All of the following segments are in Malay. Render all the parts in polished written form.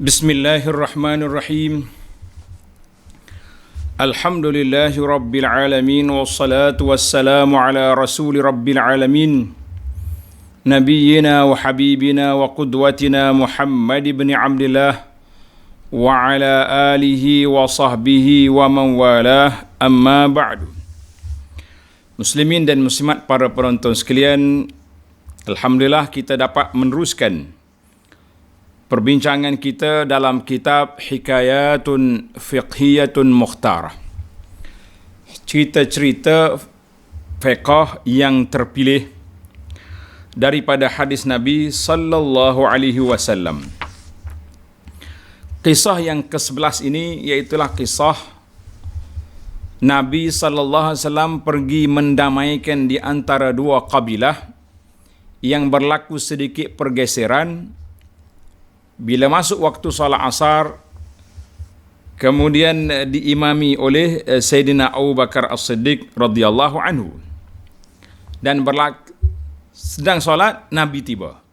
Bismillahirrahmanirrahim. Alhamdulillahi rabbil alamin, wassalatu wassalamu ala rasuli rabbil alamin, nabiyyina wa habibina wa qudwatina Muhammad ibn Abdillah wa ala alihi wa sahbihi wa man walah, amma ba'du. Muslimin dan muslimat, para penonton sekalian, alhamdulillah kita dapat meneruskan perbincangan kita dalam kitab Hikayatun Fiqhiyatun Mukhtarah, cerita-cerita fiqh yang terpilih daripada hadis Nabi sallallahu alaihi wasallam. Kisah yang ke-11 ini iaitulah kisah Nabi sallallahu alaihi wasallam pergi mendamaikan di antara dua kabilah yang berlaku sedikit pergeseran. Bila masuk waktu salat asar, kemudian diimami oleh Sayyidina Abu Bakar As-Siddiq radhiyallahu anhu, dan sedang solat Nabi tiba.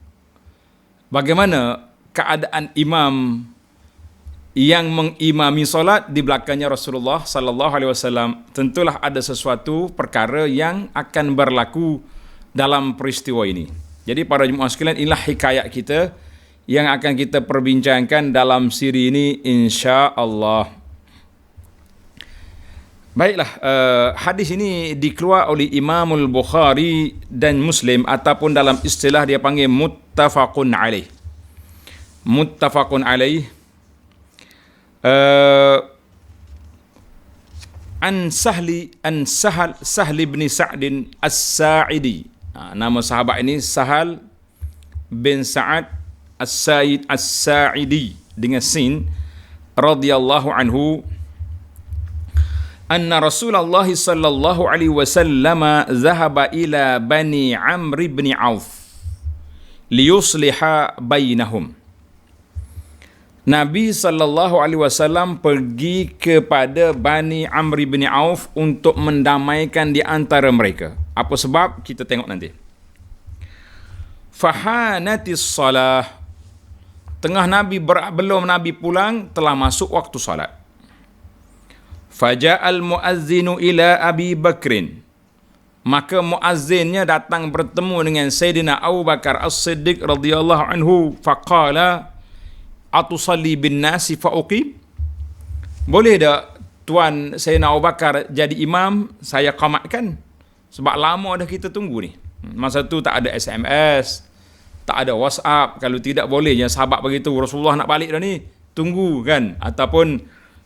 Bagaimana keadaan imam yang mengimami solat di belakangnya Rasulullah sallallahu alaihi wasallam? Tentulah ada sesuatu perkara yang akan berlaku dalam peristiwa ini. Jadi para jemaah sekalian, inilah hikayat kita yang akan kita perbincangkan dalam siri ini, insya-Allah. Baiklah, hadis ini dikeluar oleh Imamul Bukhari dan Muslim, ataupun dalam istilah dia panggil muttafaqun alaih. Muttafaqun alaih. Sahal bin Sa'd As-Sa'idi. Nama sahabat ini Sahal bin Sa'ad As-Sa'id As-Sa'idi dengan sin, radhiyallahu anhu, anna Rasulullah sallallahu alaihi wasallam zahaba ila Bani Amr bin Auf liyusliha bainahum. Nabi sallallahu alaihi wasallam pergi kepada Bani Amr bin Auf untuk mendamaikan di antara mereka. Apa sebab? Kita tengok nanti. Fahanatis salah. Tengah belum Nabi pulang, telah masuk waktu salat. Faja'al muazzinu ila Abi Bakrin. Maka muazzinnya datang bertemu dengan Sayyidina Abu Bakar As-Siddiq radhiyallahu anhu. Faqala atusalli bin nasi fa'uqim. Boleh tak Tuan Sayyidina Abu Bakar jadi imam, saya qamatkan? Sebab lama dah kita tunggu ni. Masa tu tak ada SMS, tak ada WhatsApp. Kalau tidak, boleh je sahabat beritahu Rasulullah nak balik dah ni, tunggu kan. Ataupun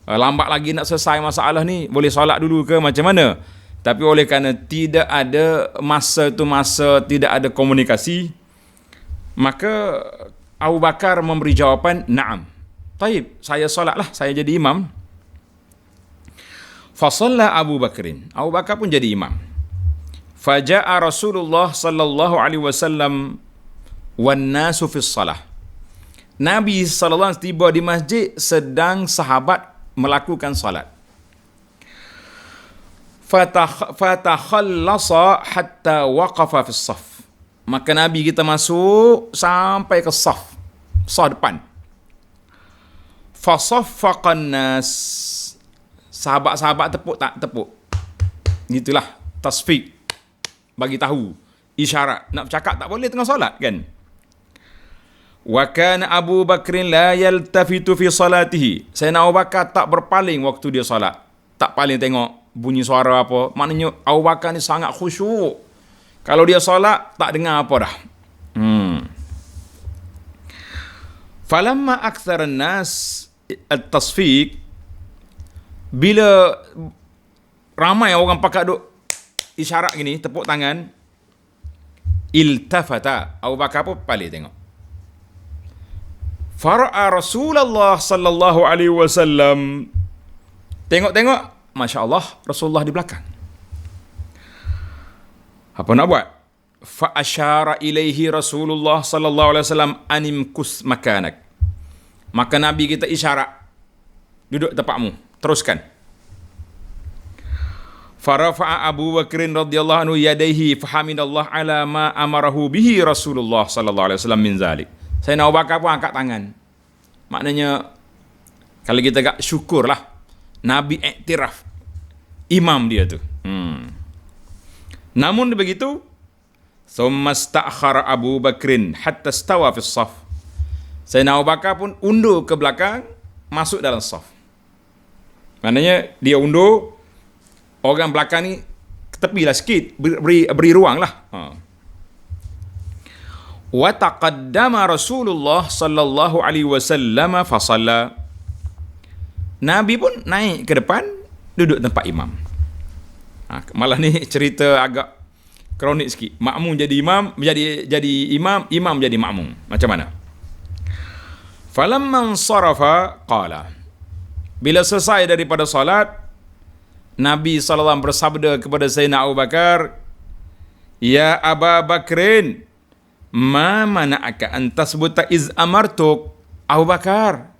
lambat lagi nak selesai masalah ni, boleh solat dulu ke macam mana. Tapi oleh kerana tidak ada masa tidak ada komunikasi, maka Abu Bakar memberi jawapan, na'am, taib, saya solatlah, saya jadi imam. Fasalla Abu Bakrin. Abu Bakar pun jadi imam. Faja'a Rasulullah sallallahu alaihi wasallam wan nasu fis salah. Nabi sallallahu alaihi wasallam tiba di masjid sedang sahabat melakukan salat. Fatakhallasa hatta waqafa fis saf. Maka Nabi kita masuk sampai ke saf depan. Fasaffaqan nas. Sahabat-sahabat tepuk tak tepuk. Gitulah tasfiq, bagi tahu, isyarat. Nak bercakap tak boleh tengah solat kan. Wa kana Abu Bakrin la yaltafitu fi salatihi. Sayyidina Abu Bakar tak berpaling waktu dia solat. Tak paling tengok bunyi suara apa. Maknanya Abu Bakar ni sangat khusyuk. Kalau dia solat tak dengar apa dah. Falamma aktsara an-nas at-tasfiq, bila ramai orang pakai duk isyarat gini, tepuk tangan, iltafata, Abu Bakar pun paling tengok. Fara'a Rasulullah sallallahu alaihi wasallam. Tengok-tengok, masya-Allah, Rasulullah di belakang. Apa nak buat? Fa asyara ilaihi Rasulullah sallallahu alaihi wasallam animkus makanak. Maka Nabi kita isyarat, duduk tempatmu, teruskan. Farafa'a Abu Bakrin radhiyallahu anhu yadaihi fahamidallah ala ma amarahu bihi Rasulullah sallallahu alaihi wasallam min zalik. Sayyidina Abu Bakar pun angkat tangan. Maknanya kalau kita agak syukurlah Nabi iktiraf imam dia tu. Namun begitu, thumma sta'khara Abu Bakrin hatta stawa fi saf. Sayyidina Abu Bakar pun undur ke belakang, masuk dalam saf. Maknanya dia undur, orang belakang ni tepilah sikit, beri ruang lah. Wa taqaddama Rasulullah sallallahu alaihi wasallam fa shalla. Nabi pun naik ke depan, duduk tempat imam. Malah ni cerita agak kronik sikit. Makmum jadi imam, jadi imam jadi makmum. Macam mana? Falamman sarafa qala. Bila selesai daripada salat, Nabi SAW bersabda kepada Sayyidina Abu Bakar, "Ya Aba Bakrin, ma mana'aka an tasbuta iz amartuk?" Abu Bakar,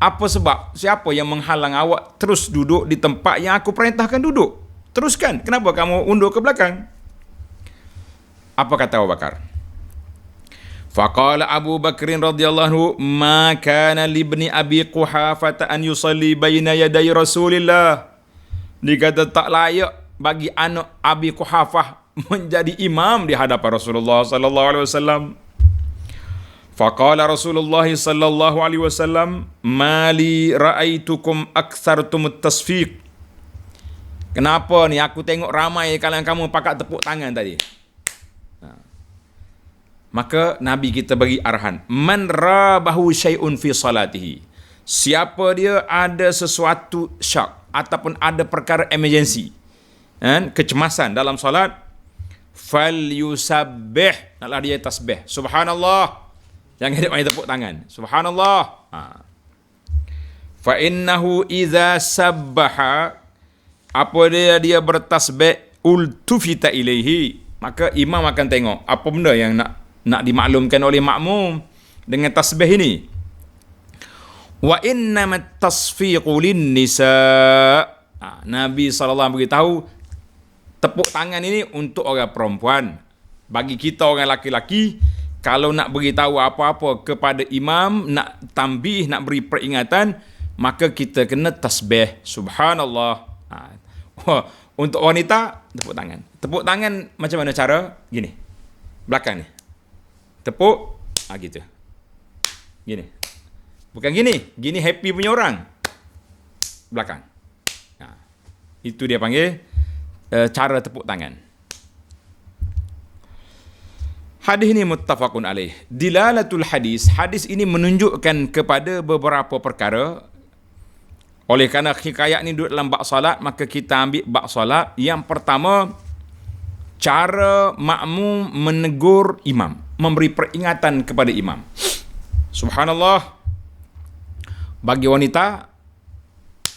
apa sebab? Siapa yang menghalang awak terus duduk di tempat yang aku perintahkan duduk? Teruskan. Kenapa kamu undur ke belakang? Apa kata Abu Bakar? Faqala Abu Bakrin radhiyallahu anhu, "Ma kana li ibni Abi Quhafah an yusalli baina yaday Rasulillah." Dia kata tak layak bagi anak Abi Quhafah menjadi imam di hadapan Rasulullah sallallahu alaihi wasallam. Faqala Rasulullah sallallahu alaihi wasallam, "Mali ra'aitukum aktsartum at-tasfiq." Kenapa ni aku tengok ramai kalian kamu pakat tepuk tangan tadi? Maka Nabi kita bagi arahan, man rabahu syai'un fi salatihi. Siapa dia ada sesuatu syak ataupun ada perkara emergency, kecemasan dalam solat, fal yusabbih, naklah dia tasbih, subhanallah. Jangan dia main tepuk tangan, subhanallah. Fa innahu idza sabbaha, apa dia bertasbih, ultufita ilaihi, maka imam akan tengok apa benda yang nak dimaklumkan oleh makmum dengan tasbih ini. Wa innamat tasfiqu lin nisa. Nabi SAW beritahu tepuk tangan ini untuk orang perempuan. Bagi kita orang laki-laki, kalau nak beritahu apa-apa kepada imam, nak tambih, nak beri peringatan, maka kita kena tasbih, subhanallah. Untuk wanita, tepuk tangan. Tepuk tangan macam mana cara? Gini. Belakang ni. Tepuk, gitu. Gini. Bukan gini. Gini happy punya orang. Belakang. Itu dia panggil cara tepuk tangan. Hadis ini muttafaqun alaih. Dilalatul hadis. Hadis ini menunjukkan kepada beberapa perkara. Oleh kerana hikayat ni duduk dalam bab salat, maka kita ambil bab salat. Yang pertama, cara makmum menegur imam, memberi peringatan kepada imam. Subhanallah. Bagi wanita,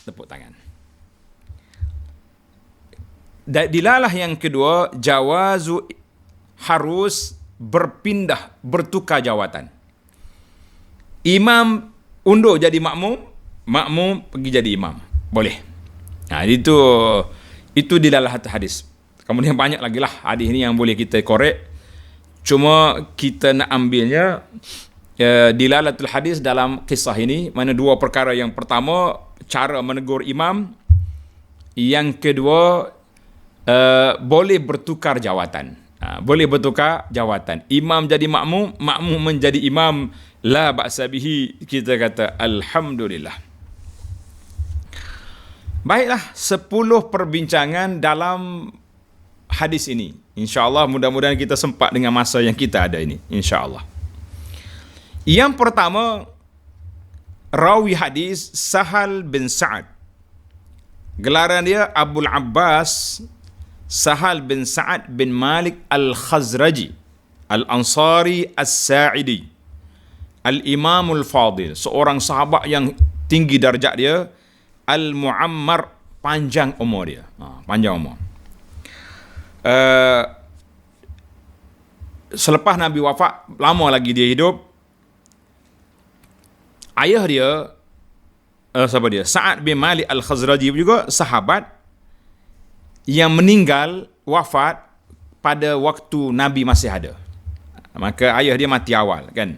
tepuk tangan. Dilalah yang kedua, jawazu harus berpindah, bertukar jawatan. Imam undur jadi makmum, makmum pergi jadi imam. Boleh. Itu dilalah hadis. Kemudian banyak lagi lah hadis ni yang boleh kita korek. Cuma kita nak ambilnya dilalatul hadis dalam kisah ini, mana dua perkara. Yang pertama, cara menegur imam. Yang kedua, boleh bertukar jawatan. Boleh bertukar jawatan. Imam jadi makmum, makmum menjadi imam. La ba'sa bihi, kita kata alhamdulillah. Baiklah, 10 perbincangan dalam hadis ini. InsyaAllah mudah-mudahan kita sempat dengan masa yang kita ada ini. InsyaAllah. Yang pertama, rawi hadis Sahal bin Sa'ad. Gelaran dia Abul Abbas Sahal bin Sa'ad bin Malik Al-Khazraji Al-Ansari As-Sa'idi Al-Imamul Fadil. Seorang sahabat yang tinggi darjat dia. Al-Mu'ammar, panjang umur dia. Panjang umur. Selepas Nabi wafat, lama lagi dia hidup. Ayah dia, siapa dia? Sa'ad bin Malik Al-Khazraji juga sahabat yang meninggal, wafat pada waktu Nabi masih ada. Maka ayah dia mati awal, kan?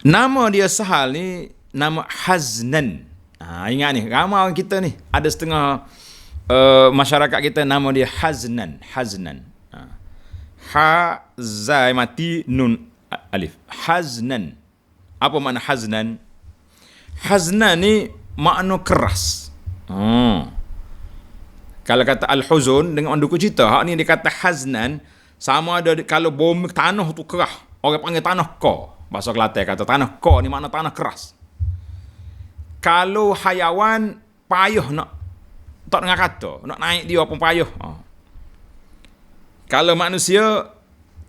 Nama dia Sahal ni nama Haznan. Ingat ni, ramai orang kita ni ada setengah masyarakat kita nama dia Haznan. Ha zai mati nun alif. Haznan. Apa makna Haznan? Haznan ni makna keras. Kalau kata al-huzun dengan orang dukun cerita, hak ni dia kata Haznan sama ada kalau bumi tanah tu keras. Orang panggil tanah ko. Bahasa Kelantan kata tanah ko ni makna tanah keras. Kalau hayawan payah nak tak dengar kata, nak naik dia pun payah. Kalau manusia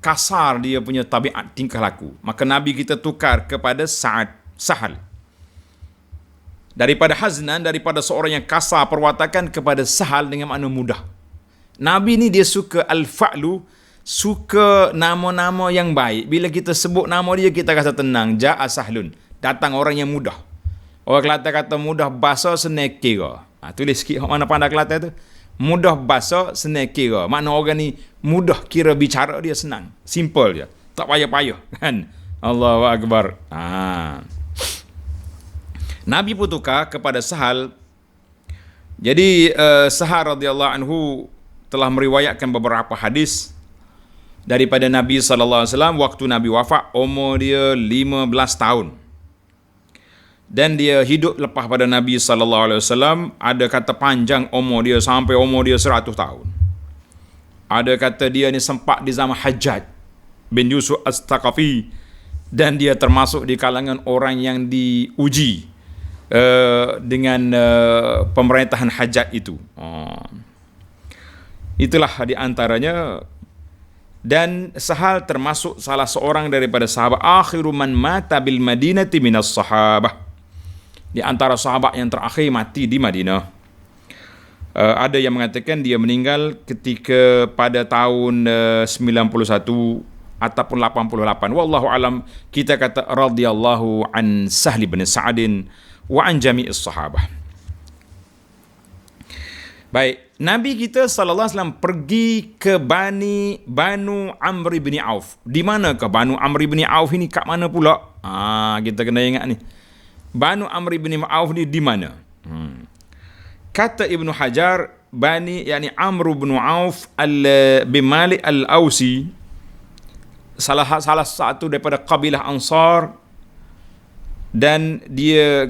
kasar dia punya tabiat tingkah laku, maka Nabi kita tukar kepada Sahal. Daripada Haznan, daripada seorang yang kasar perwatakan kepada Sahal dengan makna mudah. Nabi ni dia suka al-fa'lu, suka nama-nama yang baik. Bila kita sebut nama dia, kita rasa tenang. Ja'a sahlun, datang orang yang mudah. Orang Kelantan kata mudah basa senang kira. Tulis sikit mana pandai Kelantan tu. Mudah basa senang kira. Makna orang ni mudah kira bicara dia senang. Simple je. Tak payah-payah. Kan? Allahu Akbar. Nabi pun tukar kepada Sahal. Jadi Sahal radhiyallahu anhu telah meriwayatkan beberapa hadis daripada Nabi SAW waktu Nabi wafat, umur dia 15 tahun. Dan dia hidup lepas pada Nabi SAW, ada kata panjang umur dia sampai umur dia 100 tahun. Ada kata dia ni sempat di zaman Hajjaj bin Yusuf As-Thaqafi, dan dia termasuk di kalangan orang yang diuji dengan pemerintahan Hajjaj itu. Itulah di antaranya. Dan Sahal termasuk salah seorang daripada sahabat akhiru man mata bil madinati minas sahabah. Di antara sahabat yang terakhir mati di Madinah. Ada yang mengatakan dia meninggal ketika pada tahun 91 ataupun 88. Wallahu alam, kita kata radhiyallahu an Sahl bin Sa'din wa an jami'is sahabah. Baik, Nabi kita sallallahu alaihi wasallam pergi ke Banu Amr bin Auf. Di mana ke Banu Amr bin Auf ini, kat mana pula? Kita kena ingat ni. Banu Amr bin Auf ni di mana? Kata Ibnu Hajar, yakni Amr bin Auf bin Malik al-Ausi, salah satu daripada kabilah Ansar, dan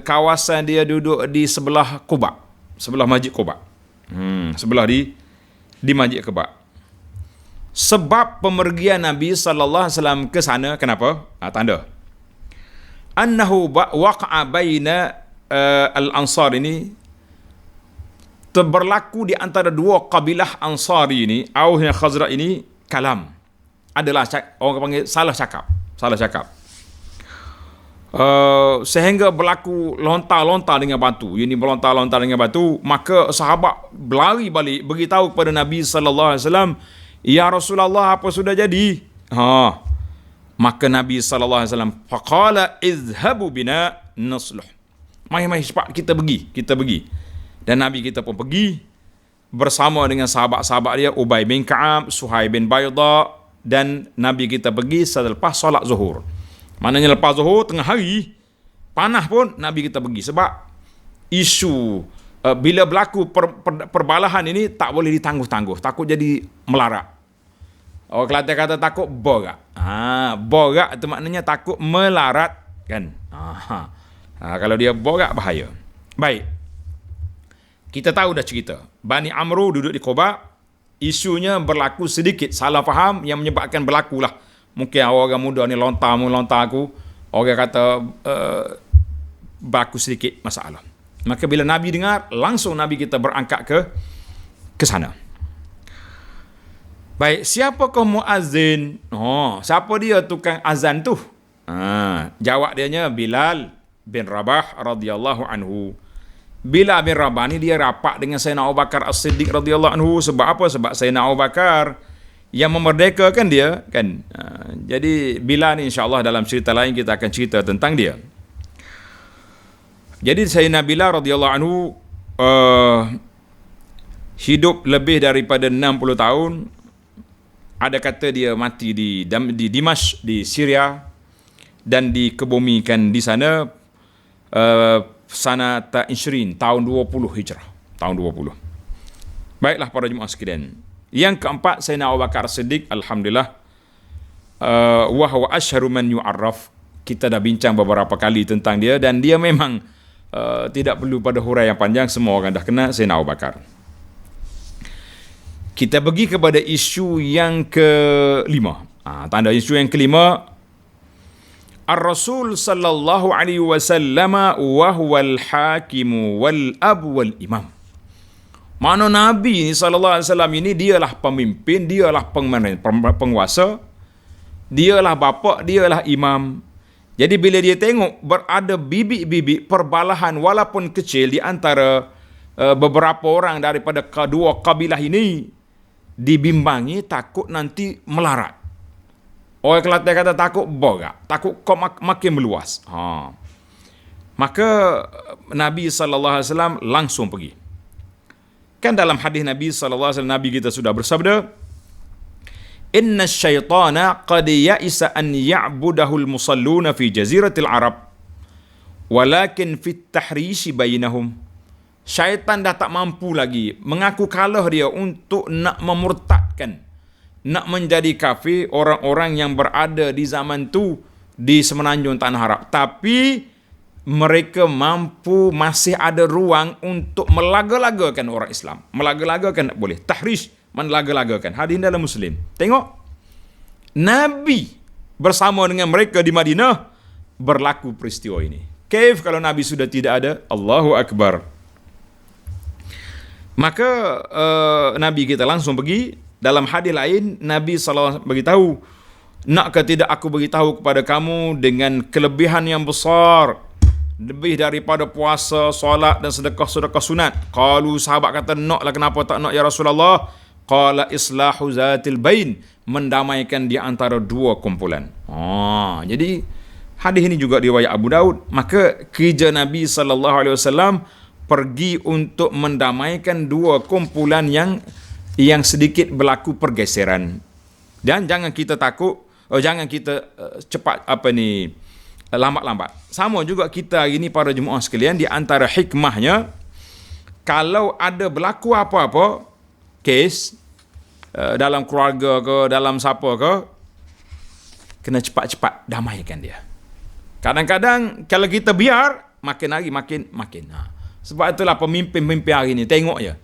kawasan dia duduk di sebelah Quba, sebelah Masjid Quba. Sebelah di Masjid Quba. Sebab pemergian Nabi sallallahu alaihi wasallam ke sana, kenapa? Tanda. Annahu waqa'a baina al-Ansar ini, berlaku di antara dua kabilah Ansari ini, Aus dan Khazraj ini, kalam. Adalah orang panggil salah cakap. Sehingga berlaku lontar-lontar dengan batu. Ini berlontar-lontar dengan batu. Maka sahabat berlari balik beritahu kepada Nabi sallallahu alaihi wasallam, "Ya Rasulullah, apa sudah jadi?" Maka Nabi sallallahu alaihi wasallam faqala izhabu bina nasluh. Mai cepat kita pergi. Dan Nabi kita pun pergi bersama dengan sahabat-sahabat dia, Ubay bin Ka'ab, Suhaib bin Bayda, dan Nabi kita pergi selepas solat Zuhur. Maknanya lepas Zuhur, tengah hari, panas pun Nabi kita pergi. Sebab isu bila berlaku perbalahan ini tak boleh ditangguh-tangguh. Takut jadi melarat. Orang Kelantan kata takut borak. Borak itu maknanya takut melarat, kan? Kalau dia borak bahaya. Baik. Kita tahu dah cerita. Bani Amru duduk di Quba. Isunya berlaku sedikit salah faham yang menyebabkan berlakulah. Mungkin orang muda ni lontar aku. Orang kata berlaku sedikit masalah. Maka bila Nabi dengar, langsung Nabi kita berangkat ke sana. Baik, siapakah muazzin? Siapa dia tukang azan tu? Jawab dianya Bilal bin Rabah radhiyallahu anhu. Bilal bin Rabah ni dia rapat dengan Sayyidina Abu Bakar As-Siddiq radhiyallahu anhu. Sebab apa? Sebab Sayyidina Abu Bakar yang memerdekakan dia, kan? Jadi Bilal ni insya-Allah dalam cerita lain kita akan cerita tentang dia. Jadi Sayyidina Bilal radhiyallahu anhu hidup lebih daripada 60 tahun. Ada kata dia mati di Dimashq di Syria, dan dikebumikan di sana sanata Ishrin, tahun 20 Hijrah, tahun 20. Baiklah para jemaah sekalian. Yang keempat, Sayyidina Abu Bakar Siddiq, alhamdulillah, wa huwa asyharu man yu'arraf. Kita dah bincang beberapa kali tentang dia, dan dia memang tidak perlu pada huraian yang panjang, semua orang dah kenal Sayyidina Abu Bakar. Kita pergi kepada isu yang kelima. Tanda isu yang kelima, Ar-Rasul sallallahu alaihi wasallam wa huwal hakimu wal abu wal imam. Mana Nabi sallallahu alaihi wasallam ini dialah pemimpin, dialah penguasa, dialah bapa, dialah imam. Jadi bila dia tengok berada bibit-bibit perbalahan walaupun kecil di antara beberapa orang daripada kedua kabilah ini, dibimbangi, takut nanti melarat. Orang Kelantan kata takut borak, takut kau makin meluas. Maka Nabi SAW langsung pergi. Kan dalam hadis Nabi SAW, Nabi kita sudah bersabda, Inna syaitana qad ya'isa an ya'budahul musalluna fi jaziratil Arab, walakin fit tahrishi bainahum. Syaitan dah tak mampu lagi, mengaku kalah dia untuk nak memurtadkan, nak menjadi kafir orang-orang yang berada di zaman tu di semenanjung Tanah Arab. Tapi mereka mampu, masih ada ruang untuk melaga-lagakan orang Islam. Melaga-lagakan tak boleh. Tahrish, melaga-lagakan. Hadis dalam Muslim. Tengok, Nabi bersama dengan mereka di Madinah berlaku peristiwa ini. Kaif kalau Nabi sudah tidak ada? Allahu Akbar. Maka Nabi kita langsung pergi. Dalam hadis lain, Nabi SAW beritahu, nak ke tidak aku beritahu kepada kamu dengan kelebihan yang besar, lebih daripada puasa, solat dan sedekah-sedekah sunat. Qalu, sahabat kata, naklah, kenapa tak nak ya Rasulullah? Qala islahu zatil bain, mendamaikan di antara dua kumpulan. Jadi hadis ini juga riwayat Abu Daud. Maka kerja Nabi SAW pergi untuk mendamaikan dua kumpulan yang sedikit berlaku pergeseran. Dan jangan kita takut, jangan kita cepat lambat-lambat. Sama juga kita hari ini para jemaah sekalian, di antara hikmahnya, kalau ada berlaku apa-apa kes dalam keluarga ke, dalam siapa ke, kena cepat-cepat damaikan dia. Kadang-kadang kalau kita biar, makin hari makin. Sebab itulah pemimpin-pemimpin hari ini, tengok je.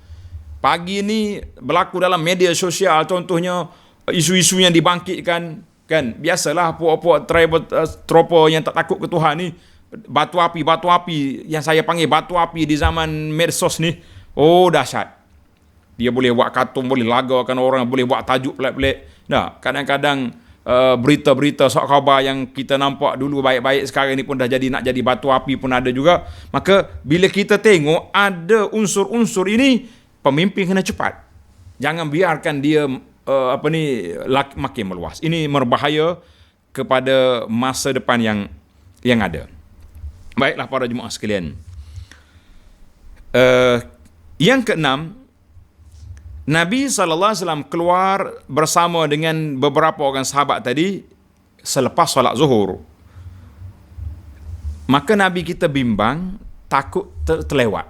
Pagi ni berlaku dalam media sosial, contohnya isu-isu yang dibangkitkan, kan, biasalah puak-puak tropa yang tak takut ke Tuhan ni, batu api yang saya panggil batu api di zaman medsos ni. Dahsyat. Dia boleh buat kartun, boleh lagakan orang, boleh buat tajuk pelik-pelik. Kadang-kadang berita-berita sok khabar yang kita nampak dulu baik-baik, sekarang ni pun dah nak jadi batu api pun ada juga. Maka bila kita tengok ada unsur-unsur ini, pemimpin kena cepat. Jangan biarkan dia makin meluas. Ini berbahaya kepada masa depan yang ada. Baiklah para jemaah sekalian. Yang keenam, Nabi SAW keluar bersama dengan beberapa orang sahabat tadi selepas solat zuhur. Maka Nabi kita bimbang, takut terlewat.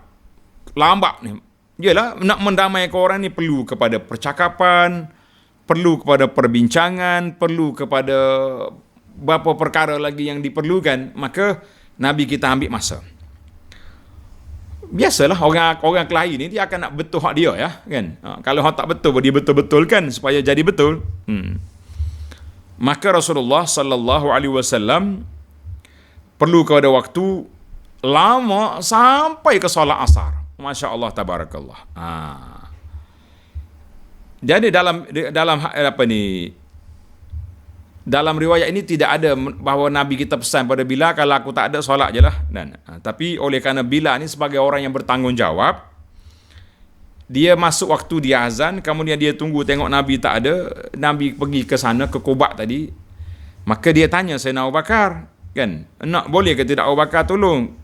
Lambat ni. Yalah, nak mendamaikan orang ni perlu kepada percakapan, perlu kepada perbincangan, perlu kepada beberapa perkara lagi yang diperlukan. Maka Nabi kita ambil masa. Biasalah orang kelahi ni dia akan nak betul hak dia, ya, kan. Kalau hak tak betul, dia betul-betulkan supaya jadi betul. Maka Rasulullah sallallahu alaihi wasallam perlu kepada waktu lama sampai ke solat asar. Masya Allah, tabarakallah. Jadi dalam riwayat ini tidak ada bahawa Nabi kita pesan pada Bilal, kalau aku tak ada, solat je lah. Tapi oleh kerana Bilal ni sebagai orang yang bertanggungjawab, dia masuk waktu dia azan, kemudian dia tunggu tengok Nabi tak ada, Nabi pergi ke sana, ke Quba tadi. Maka dia tanya Sayyidina Abu Bakar, kan, nak boleh ke tidak Abu Bakar tolong?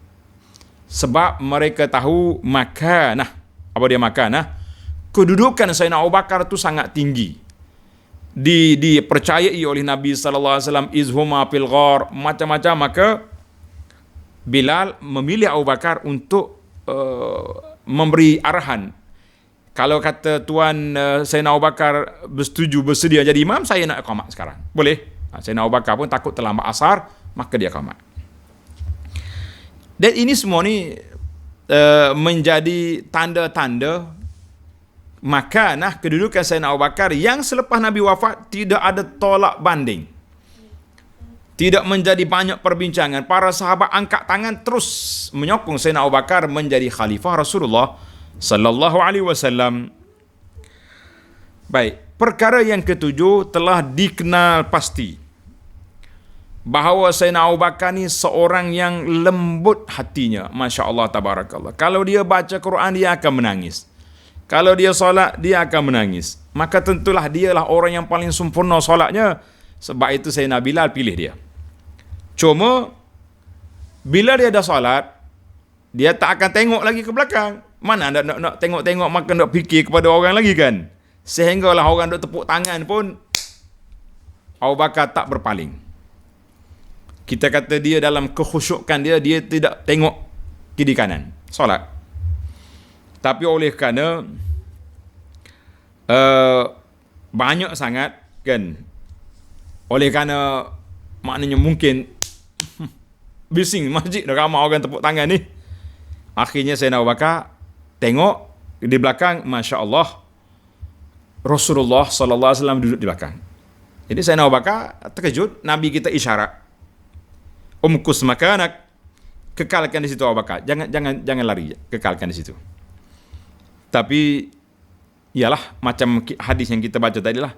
Sebab mereka tahu makanah. Apa dia makanah? Kedudukan Sayyidina Abu Bakar tu sangat tinggi. dipercayai oleh Nabi sallallahu alaihi wasallam, izhuma fil ghar, macam-macam, maka Bilal memilih Abu Bakar untuk memberi arahan. Kalau kata tuan Sayyidina Abu Bakar bersedia jadi imam, saya nak qamat sekarang. Boleh. Sayyidina Abu Bakar pun takut terlambat asar, maka dia qamat. Dan ini semua ni menjadi tanda-tanda makanah kedudukan Sayyidina Abu Bakar yang selepas Nabi wafat tidak ada tolak banding. Tidak menjadi banyak perbincangan. Para sahabat angkat tangan terus menyokong Sayyidina Abu Bakar menjadi khalifah Rasulullah sallallahu alaihi wasallam. Baik, perkara yang ketujuh, telah dikenal pasti bahawa Sayyidina Abu Bakar ni seorang yang lembut hatinya. Masya Allah, tabarakallah. Kalau dia baca Quran, dia akan menangis. Kalau dia solat, dia akan menangis. Maka tentulah dialah orang yang paling sempurna solatnya. Sebab itu Sayyidina Bilal pilih dia. Cuma bila dia dah solat, dia tak akan tengok lagi ke belakang. Mana nak tengok-tengok, maka nak fikir kepada orang lagi kan. Sehinggalah orang duk tepuk tangan pun Abu Bakar tak berpaling. Kita kata dia dalam kekhusyukan dia tidak tengok kiri kanan solat. Tapi oleh kerana banyak sangat kan, oleh kerana maknanya mungkin bising masjid dah ramai orang tepuk tangan ni, akhirnya Sayyidina Abu Bakar tengok di belakang, Masya Allah, Rasulullah sallallahu alaihi wasallam duduk di belakang. Jadi Sayyidina Abu Bakar terkejut. Nabi kita isyarat, umkus makanak, kekalkan di situ Abu Bakar, jangan lari, kekalkan di situ. Tapi ialah macam hadis yang kita baca tadi lah,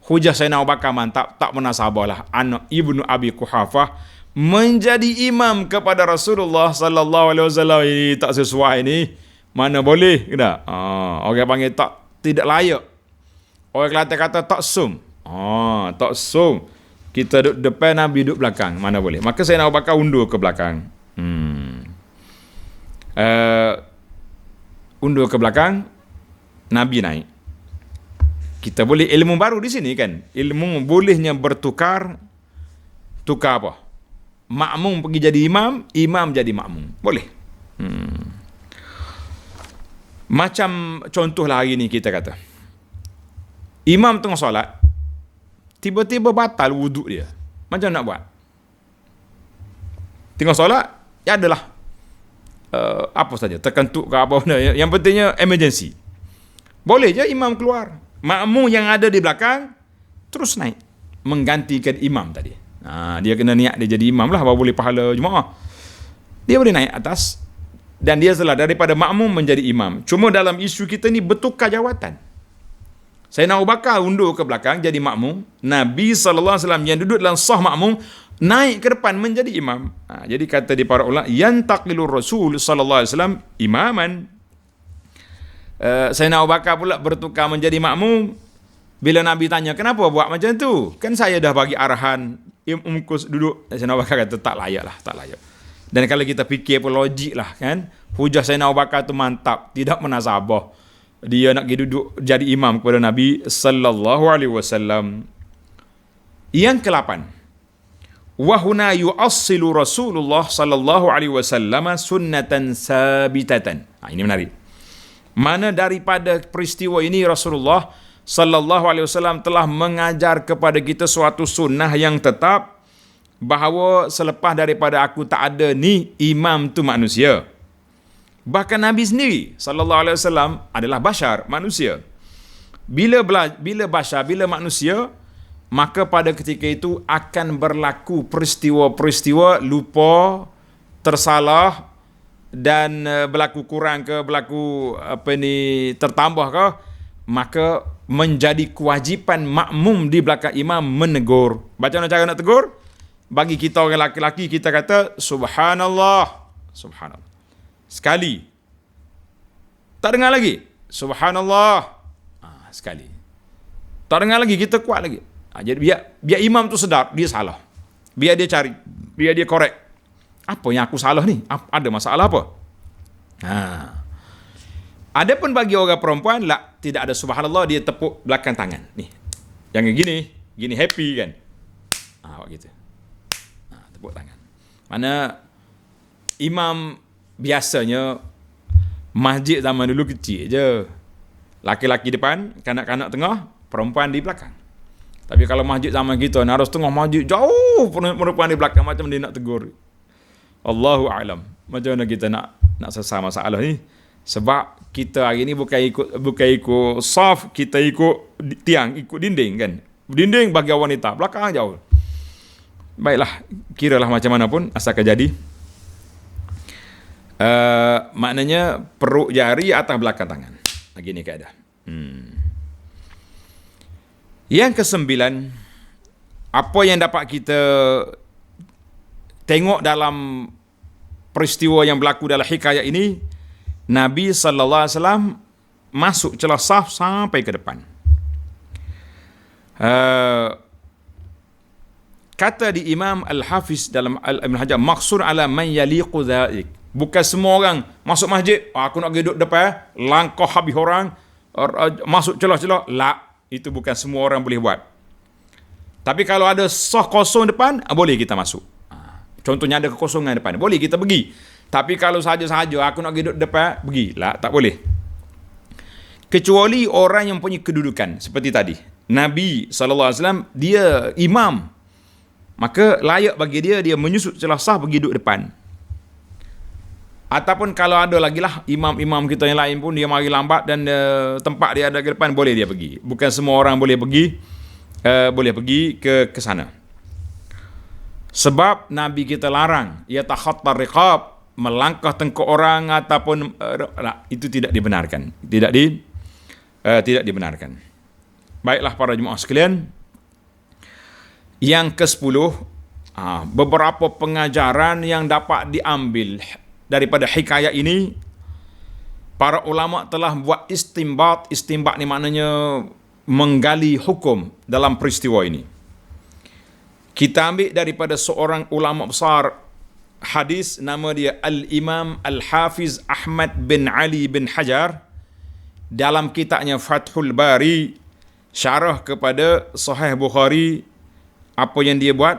hujah Sayyidina Abu Bakar mantap, tak pernah sabarlah anak Ibnu Abi Quhafah menjadi imam kepada Rasulullah sallallahu alaihi wasallam. Ini tak sesuai ni, mana boleh tak? Orang panggil tidak layak. Orang Kelantan kata tak sum. Tak sum. Kita duduk depan, Nabi duduk belakang, mana boleh. Maka Sayyidina Abu Bakar undur ke belakang. Undur ke belakang, Nabi naik. Kita boleh ilmu baru di sini kan. Ilmu bolehnya bertukar. Tukar apa? Makmum pergi jadi imam, imam jadi makmum. Boleh. Macam contohlah hari ni kita kata, imam tengah solat, tiba-tiba batal wuduk dia. Macam nak buat? Tengah solat, ya adalah apa saja, terkentut ke apa benda. Yang pentingnya emergency. Boleh je imam keluar. Makmum yang ada di belakang terus naik menggantikan imam tadi. Dia kena niat dia jadi imam lah, baru boleh pahala Jumaat. Dia boleh naik atas dan dia telah daripada makmum menjadi imam. Cuma dalam isu kita ni bertukar jawatan. Sayyidina Abu Bakar undur ke belakang jadi makmum. Nabi sallallahu alaihi wasallam yang duduk dalam sah makmum naik ke depan menjadi imam. Jadi kata di para ulama, yantaqilur Rasul sallallahu alaihi wasallam imaman. Sayyidina Abu Bakar pula bertukar menjadi makmum. Bila Nabi tanya, kenapa buat macam tu? Kan saya dah bagi arahan, umkus duduk. Sayyidina Abu Bakar kata, tak layak lah, tak layak. Dan kalau kita fikir pun logik lah kan, hujah Sayyidina Abu Bakar tu mantap, tidak menasabah. Dia nak pergi duduk jadi imam kepada Nabi sallallahu alaihi wasallam. Yang ke-8, wa huna yu'assilu Rasulullah sallallahu alaihi wasallam sunnatan sabitatan. Ini menarik. Mana daripada peristiwa ini Rasulullah sallallahu alaihi wasallam telah mengajar kepada kita suatu sunnah yang tetap, bahawa selepas daripada aku tak ada ni, imam tu manusia. Bahkan Nabi sendiri sallallahu alaihi wasallam adalah bashar, manusia. Bila manusia, maka pada ketika itu akan berlaku peristiwa-peristiwa lupa, tersalah, dan berlaku kurang ke, berlaku tertambah ke, maka menjadi kewajipan makmum di belakang imam menegur. Bagaimana cara nak tegur? Bagi kita orang laki-laki, kita kata subhanallah, subhanallah sekali. Tak dengar lagi, subhanallah sekali. Tak dengar lagi, kita kuat lagi. Jadi biar imam tu sedar dia salah. Biar dia cari, biar dia korek. Apa yang aku salah ni? Ada masalah apa? Adapun bagi orang perempuan, tidak ada subhanallah, dia tepuk belakang tangan. Ni, Jangan gini happy kan. Awak gitu. Tepuk tangan. Mana imam biasanya masjid zaman dulu kecil je. Laki-laki depan, kanak-kanak tengah, perempuan di belakang. Tapi kalau masjid zaman kita, harus tengah masjid jauh perempuan di belakang, macam dia nak tegur. Allahu a'lam. Macam mana kita nak selesai masalah ni? Sebab kita hari ni bukan ikut saf, kita ikut tiang, ikut dinding kan. Dinding bagi wanita, belakang jauh. Baiklah, kiralah macam mana pun asalkan jadi. Maknanya perut jari atas belakang tangan. Begini keadaan. Yang kesembilan, apa yang dapat kita tengok dalam peristiwa yang berlaku dalam hikayat ini, Nabi sallallahu alaihi wasallam masuk celah saf sampai ke depan. Kata di Imam Al-Hafiz dalam Ibn Hajar, maksud ala man yaliqu dhaik. Bukan semua orang masuk masjid, aku nak duduk depan, langkah habis orang, masuk celah-celah. La, itu bukan semua orang boleh buat. Tapi kalau ada saf kosong depan, boleh kita masuk. Contohnya ada kekosongan depan, boleh kita pergi. Tapi kalau sahaja-sahaja aku nak duduk depan, pergi. La, tak boleh. Kecuali orang yang punya kedudukan seperti tadi. Nabi SAW, dia imam. Maka layak bagi dia menyusut celah saf pergi duduk depan. Ataupun kalau ada lagi lah imam-imam kita yang lain pun dia mari lambat dan tempat dia ada ke depan, boleh dia pergi. Bukan semua orang boleh pergi ke sana. Sebab Nabi kita larang ya takhattar riqab, melangkah tengkuk orang ataupun itu tidak dibenarkan. Tidak dibenarkan. Baiklah para jemaah sekalian, yang ke-10, beberapa pengajaran yang dapat diambil daripada hikayat ini. Para ulama telah buat istimbat. Istimbat ni maknanya menggali hukum dalam peristiwa ini. Kita ambil daripada seorang ulama besar hadis, nama dia Al-Imam Al-Hafiz Ahmad bin Ali bin Hajar. Dalam kitabnya Fathul Bari, syarah kepada Sahih Bukhari, apa yang dia buat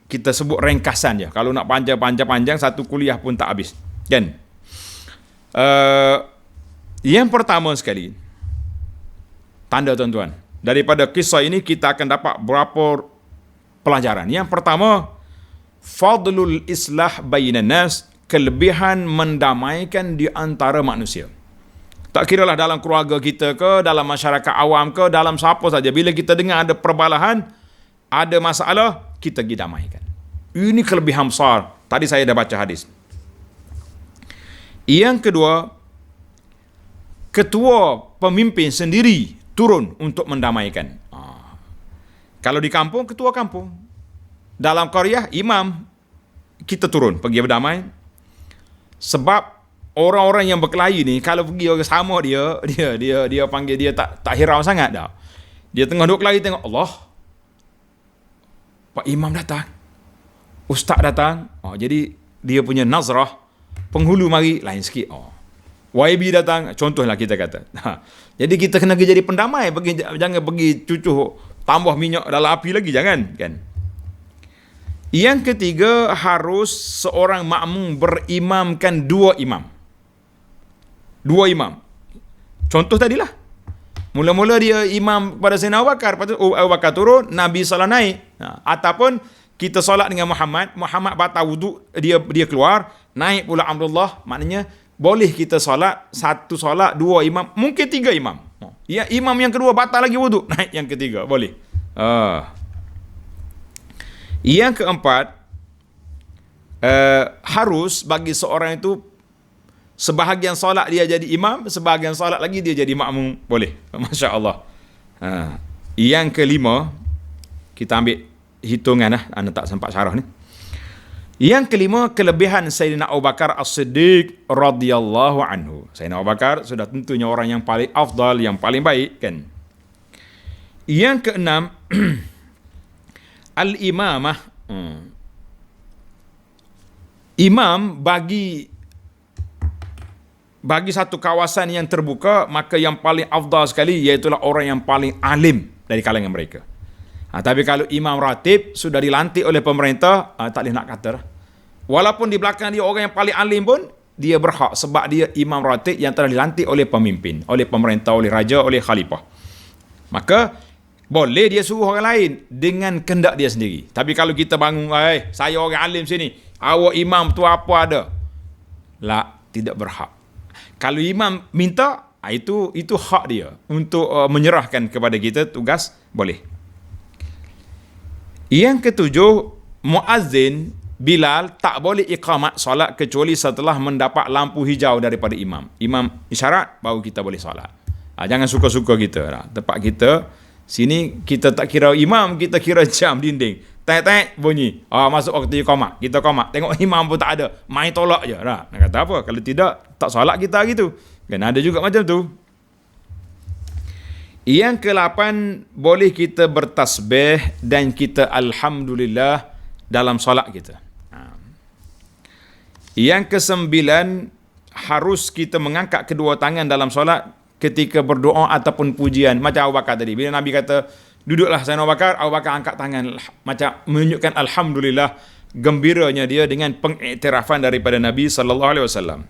kita sebut ringkasan je. Kalau nak panjang satu kuliah pun tak habis, kan? Yang pertama sekali, tanda tuan-tuan, daripada kisah ini kita akan dapat berapa pelajaran. Yang pertama, fadlul islah bainan nas, kelebihan mendamaikan di antara manusia. Tak kiralah dalam keluarga kita ke, dalam masyarakat awam ke, dalam siapa saja, bila kita dengar ada perbalahan, ada masalah, kita pergi damaikan. Ini kelebihan besar. Tadi saya dah baca hadis. Yang kedua, ketua pemimpin sendiri turun untuk mendamaikan. Kalau di kampung, ketua kampung. Dalam qaryah, imam, kita turun pergi berdamai. Sebab orang-orang yang berkelahi ni, kalau pergi orang sama dia panggil dia tak hirau sangat dah. Dia tengah duduk kelahi, tengok Allah, Pak Imam datang, Ustaz datang. Jadi dia punya nazrah, penghulu mari lain sikit. YB datang, contohlah kita kata. Jadi kita kena jadi pendamai, jangan pergi cucuh tambah minyak dalam api lagi, jangan, kan? Yang ketiga, harus seorang makmum berimamkan dua imam. Contoh tadilah. Mula-mula dia imam kepada Sayyidina Abu Bakar, lepas tu Abu Bakar turun, Nabi SAW naik. Ataupun kita solat dengan Muhammad batal wuduk, dia keluar, naik pula Abdullah, maknanya boleh kita solat, satu solat, dua imam, mungkin tiga imam. Ya, imam yang kedua batal lagi wuduk, naik yang ketiga, boleh. Yang keempat, harus bagi seorang itu, sebahagian solat dia jadi imam, sebahagian solat lagi dia jadi makmum, boleh. Masya Allah. Yang kelima, kita ambil hitungan lah, anda tak sempat syarah ni. Yang kelima, kelebihan Sayyidina Abu Bakar As-Siddiq radhiyallahu anhu. Sayyidina Abu Bakar sudah tentunya orang yang paling afdal, yang paling baik, kan? Yang keenam, al-imamah. Imam bagi satu kawasan yang terbuka, maka yang paling afdal sekali iaitulah orang yang paling alim dari kalangan mereka. Tapi kalau imam ratib sudah dilantik oleh pemerintah, tak boleh nak kata dah. Walaupun di belakang dia orang yang paling alim pun, dia berhak sebab dia imam ratib yang telah dilantik oleh pemimpin, oleh pemerintah, oleh raja, oleh khalifah. Maka boleh dia suruh orang lain dengan kehendak dia sendiri. Tapi kalau kita bangun, saya orang alim sini, awak imam tu apa ada? La, tidak berhak. Kalau imam minta, itu hak dia untuk menyerahkan kepada kita tugas, boleh. Yang ketujuh, muazzin Bilal tak boleh iqamat solat kecuali setelah mendapat lampu hijau daripada imam. Imam isyarat, baru kita boleh solat. Jangan suka-suka kita lah. Tempat kita sini, kita tak kira imam, kita kira jam dinding. Tek-tek bunyi, masuk waktu iqamat, kita qamat. Tengok imam pun tak ada, main tolak je lah. Nak kata apa? Kalau tidak, tak solat kita gitu. Kan ada juga macam tu. Yang ke-8, boleh kita bertasbih dan kita alhamdulillah dalam solat kita. Yang ke-9, harus kita mengangkat kedua tangan dalam solat ketika berdoa ataupun pujian. Macam Abu Bakar tadi, bila Nabi kata duduklah Sayyidina Abu Bakar angkat tangan macam menunjukkan alhamdulillah, gembiranya dia dengan pengiktirafan daripada Nabi sallallahu alaihi wasallam.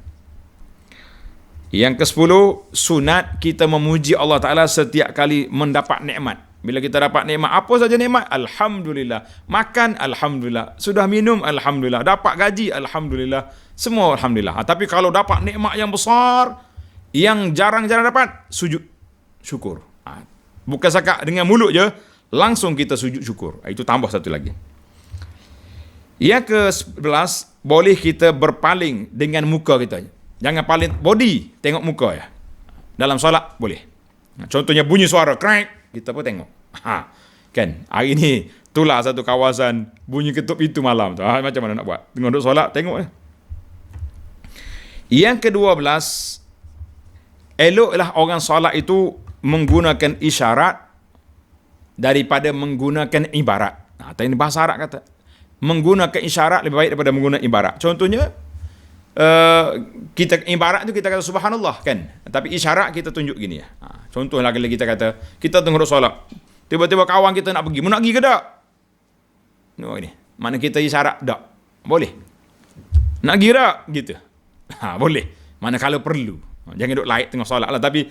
Yang ke-10, sunat kita memuji Allah Ta'ala setiap kali mendapat nikmat. Bila kita dapat nikmat, apa saja nikmat? Alhamdulillah. Makan, alhamdulillah. Sudah minum, alhamdulillah. Dapat gaji, alhamdulillah. Semua alhamdulillah. Tapi kalau dapat nikmat yang besar, yang jarang-jarang dapat, sujud syukur. Bukan sakat dengan mulut je, langsung kita sujud syukur. Itu tambah satu lagi. Yang ke-11, boleh kita berpaling dengan muka kita. Jangan paling body, tengok muka ya. Dalam solat boleh. Contohnya bunyi suara crack, kita pun tengok. Kan? Hari ni itulah satu kawasan bunyi ketuk pintu malam tu. Macam mana nak buat? Tengok duduk solat, tengok. Yang ke-12, eloklah orang solat itu menggunakan isyarat daripada menggunakan ibarat. Ini bahasa Arab kata. Menggunakan isyarat lebih baik daripada menggunakan ibarat. Contohnya, kita ibarat tu kita kata subhanallah kan, tapi isyarat kita tunjuk gini ya. Contohlah kalau kita kata kita tengah solat, tiba-tiba kawan kita nak pergi, mau nak pergi ke tak? Ini mana kita isyarat tak? Boleh. Nak pergi tak? Gitu. Boleh. Mana kalau perlu. Jangan duduk laik tengah solat lah, tapi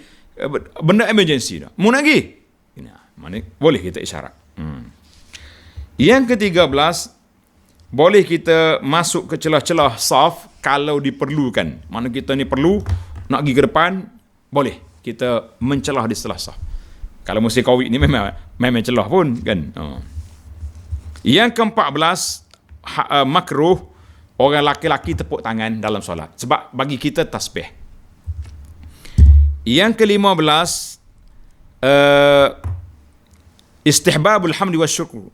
benda emergency dah. Mau nak pergi? Mana boleh kita isyarat. Yang ke-13, boleh kita masuk ke celah-celah saf kalau diperlukan. Mana kita ni perlu nak pergi ke depan, boleh kita mencelah di setelah saf. Kalau musim Covid ni memang celah pun kan. Yang ke-14, makruh orang laki-laki tepuk tangan dalam solat sebab bagi kita tasbih. Yang ke-15, istihbabul hamdi wa syukur.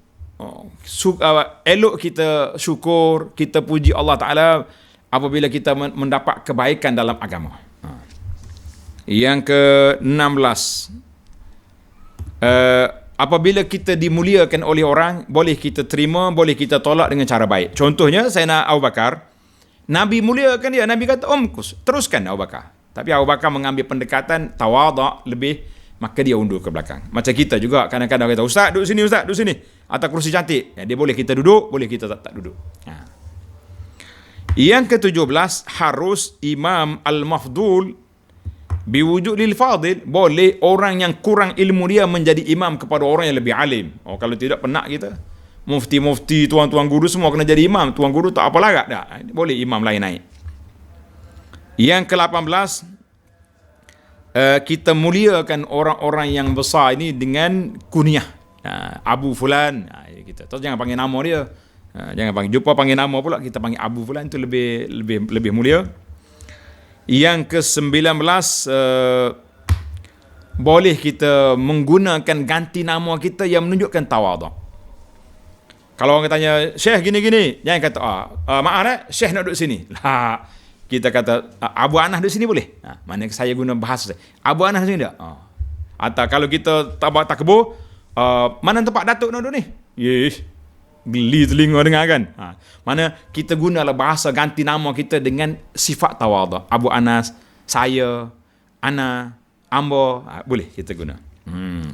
Elok kita syukur, kita puji Allah Ta'ala apabila kita mendapat kebaikan dalam agama. Yang ke-16, apabila kita dimuliakan oleh orang, boleh kita terima, boleh kita tolak dengan cara baik. Contohnya Sayyidina Abu Bakar, Nabi muliakan dia, Nabi kata teruskan Abu Bakar. Tapi Abu Bakar mengambil pendekatan tawaduk lebih, maka dia undur ke belakang. Macam kita juga kadang-kadang kata, Ustaz duduk sini, Ustaz duduk sini, atas kursi cantik. Dia boleh kita duduk, boleh kita tak duduk. Yang ke-17, harus imam al-mafdul biwujudil fadil. Boleh orang yang kurang ilmu dia menjadi imam kepada orang yang lebih alim. Kalau tidak penat kita, mufti-mufti, tuan-tuan guru semua kena jadi imam. Tuan guru tak apa larat dah. Boleh imam lain naik. Yang ke-18, kita muliakan orang-orang yang besar ini dengan kunyah. Abu Fulan. Kita terus jangan panggil nama dia. Jangan panggil nama pula, kita panggil Abu Fulan, itu lebih mulia. Yang ke-19, boleh kita menggunakan ganti nama kita yang menunjukkan tawaduk. Kalau orang tanya, Syekh gini-gini, jangan kata, maaf Syekh nak duduk sini. Kita kata, Abu Anas duduk sini boleh? Mana saya guna bahasa Abu Anas sini tak? Atau kalau kita tak kebur, mana tempat Datuk nak duduk ni? Yes. Geli telinga dengar kan. Mana kita gunalah bahasa ganti nama kita dengan sifat tawaduk. Abu Anas, saya, Ana, ambo, boleh kita guna.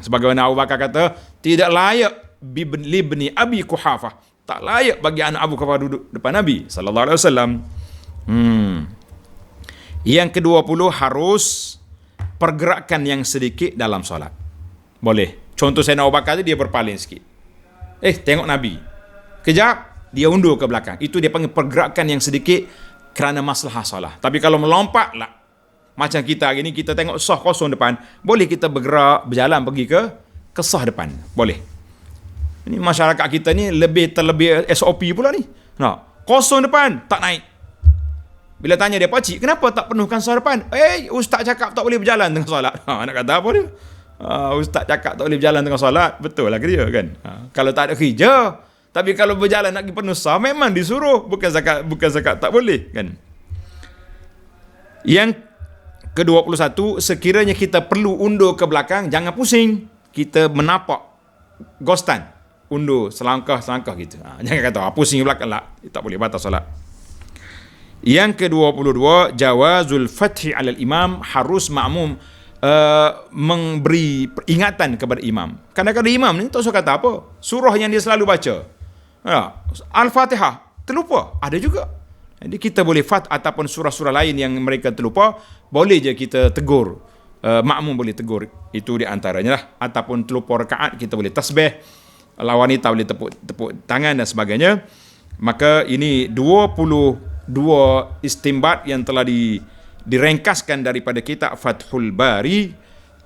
Sebagaimana Abu Bakar kata, tidak layak libni Abi Quhafah, tak layak bagi anak Abu Quhafah duduk depan Nabi sallallahu alaihi wasallam. Yang ke-20 harus pergerakan yang sedikit dalam solat. Boleh. Contoh Sayyidina Abu Bakar tu dia berpaling sikit. Tengok Nabi. Kejap dia undur ke belakang. Itu dia panggil pergerakan yang sedikit kerana masalah solat. Tapi kalau melompat lah, macam kita hari ni, kita tengok sah kosong depan, boleh kita bergerak, berjalan pergi ke sah depan. Boleh. Ini masyarakat kita ni terlebih SOP pula ni. Kosong depan, tak naik. Bila tanya dia, pakcik, kenapa tak penuhkan sah depan? Ustaz cakap tak boleh berjalan tengah solat. Nak kata apa dia? Ustaz cakap tak boleh berjalan tengah solat. Betul lah dia kan. Kalau tak ada kerja, tapi kalau berjalan nak pergi penuh sah, memang disuruh. Bukan zakat tak boleh kan. Yang ke-21, sekiranya kita perlu undur ke belakang, jangan pusing. Kita menapak gostan, undur selangkah gitu. Jangan kata pusing ke belakang lah, tak boleh, batal solat. Yang ke-22, jawazul fathi alal imam, harus makmum memberi peringatan kepada imam. Kadang-kadang imam ni tak usah kata apa, surah yang dia selalu baca, Al-Fatihah, terlupa, ada juga. Jadi kita boleh ataupun surah-surah lain yang mereka terlupa, boleh je kita tegur. Makmum boleh tegur. Itu di antaranya lah. Ataupun terlupa rakaat, kita boleh tasbih. Wanita boleh tepuk tangan dan sebagainya. Maka ini 22 istimbat yang telah direngkaskan daripada kitab Fathul Bari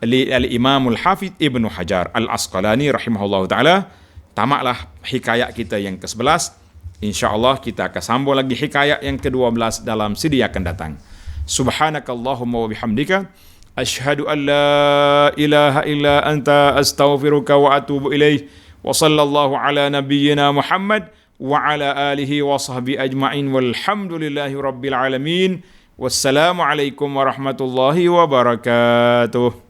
Al-Imamul Hafidh Ibnu Hajar Al-Asqalani rahimahullah ta'ala. Tamaklah hikayat kita yang ke-11. InsyaAllah kita akan sambung lagi hikayat yang ke-12 dalam sidi akan datang. Subhanakallahumma wa bihamdika, asyhadu an la ilaha illa anta, astaghfiruka wa atubu ilaih. Wa sallallahu ala nabiyyina Muhammad wa ala alihi wa sahbihi ajma'in, walhamdulillahi rabbil alamin. Wassalamu alaikum warahmatullahi wabarakatuh.